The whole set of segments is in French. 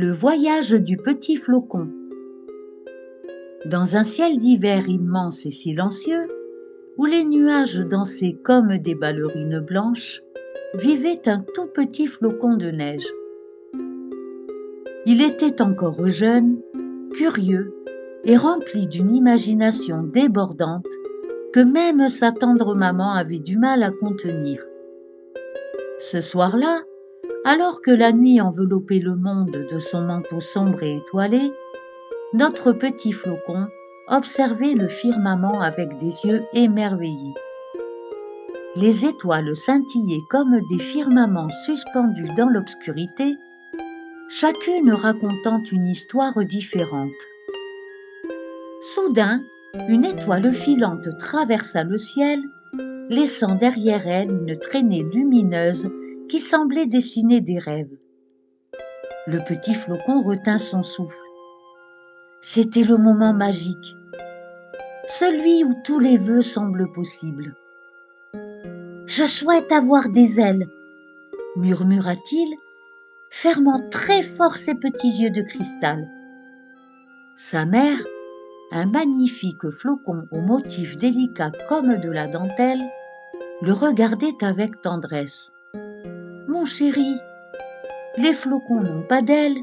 Le voyage du petit flocon. Dans un ciel d'hiver immense et silencieux, où les nuages dansaient comme des ballerines blanches, vivait un tout petit flocon de neige. Il était encore jeune, curieux et rempli d'une imagination débordante que même sa tendre maman avait du mal à contenir. Ce soir-là, alors que la nuit enveloppait le monde de son manteau sombre et étoilé, notre petit flocon observait le firmament avec des yeux émerveillés. Les étoiles scintillaient comme des firmaments suspendus dans l'obscurité, chacune racontant une histoire différente. Soudain, une étoile filante traversa le ciel, laissant derrière elle une traînée lumineuse qui semblait dessiner des rêves. Le petit flocon retint son souffle. C'était le moment magique, celui où tous les vœux semblent possibles. « Je souhaite avoir des ailes », murmura-t-il, fermant très fort ses petits yeux de cristal. Sa mère, un magnifique flocon au motif délicat comme de la dentelle, le regardait avec tendresse. « Mon chéri, les flocons n'ont pas d'ailes.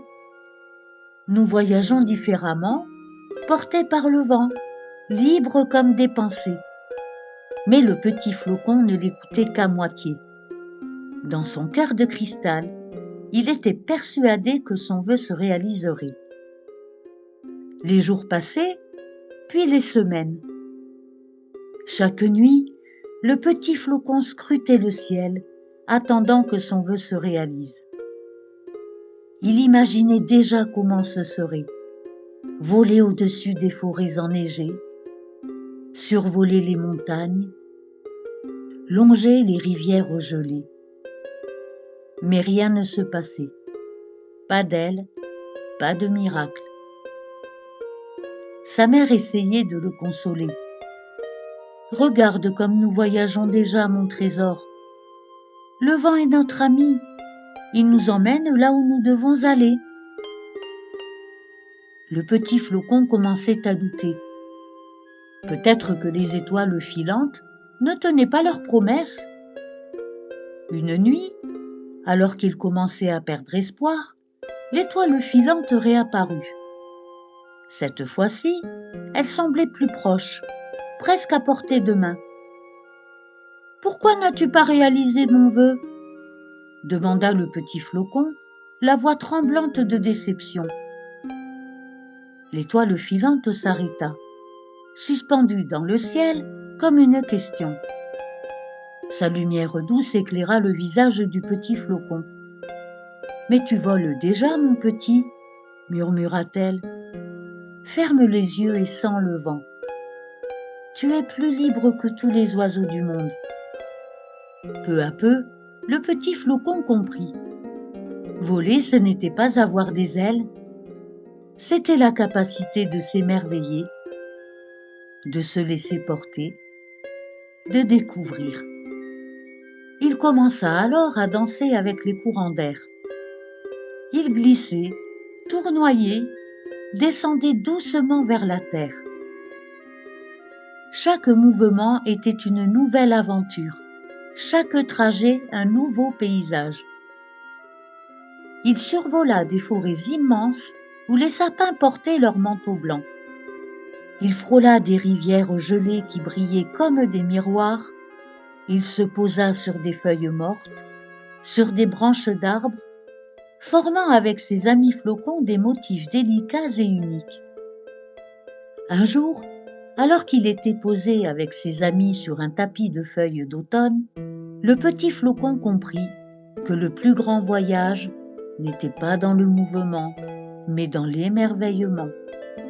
Nous voyageons différemment, portés par le vent, libres comme des pensées. » Mais le petit flocon ne l'écoutait qu'à moitié. Dans son cœur de cristal, il était persuadé que son vœu se réaliserait. Les jours passaient, puis les semaines. Chaque nuit, le petit flocon scrutait le ciel, attendant que son vœu se réalise. Il imaginait déjà comment ce serait. Voler au-dessus des forêts enneigées, survoler les montagnes, longer les rivières gelées. Mais rien ne se passait. Pas d'ailes, pas de miracle. Sa mère essayait de le consoler. « Regarde comme nous voyageons déjà, mon trésor. Le vent est notre ami. Il nous emmène là où nous devons aller. » Le petit flocon commençait à douter. Peut-être que les étoiles filantes ne tenaient pas leurs promesses. Une nuit, alors qu'il commençait à perdre espoir, l'étoile filante réapparut. Cette fois-ci, elle semblait plus proche, presque à portée de main. « Pourquoi n'as-tu pas réalisé mon vœu ?» demanda le petit flocon, la voix tremblante de déception. L'étoile filante s'arrêta, suspendue dans le ciel comme une question. Sa lumière douce éclaira le visage du petit flocon. « Mais tu voles déjà, mon petit » murmura-t-elle. « Ferme les yeux et sens le vent. Tu es plus libre que tous les oiseaux du monde. » Peu à peu, le petit flocon comprit. Voler, ce n'était pas avoir des ailes, c'était la capacité de s'émerveiller, de se laisser porter, de découvrir. Il commença alors à danser avec les courants d'air. Il glissait, tournoyait, descendait doucement vers la terre. Chaque mouvement était une nouvelle aventure, chaque trajet un nouveau paysage. Il survola des forêts immenses où les sapins portaient leurs manteaux blancs. Il frôla des rivières gelées qui brillaient comme des miroirs. Il se posa sur des feuilles mortes, sur des branches d'arbres, formant avec ses amis flocons des motifs délicats et uniques. Un jour, alors qu'il était posé avec ses amis sur un tapis de feuilles d'automne, le petit flocon comprit que le plus grand voyage n'était pas dans le mouvement, mais dans l'émerveillement.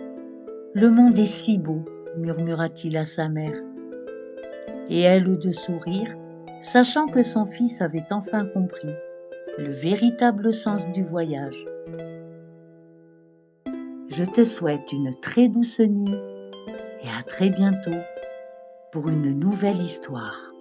« Le monde est si beau », murmura-t-il à sa mère. Et elle de sourire, sachant que son fils avait enfin compris le véritable sens du voyage. Je te souhaite une très douce nuit et à très bientôt pour une nouvelle histoire.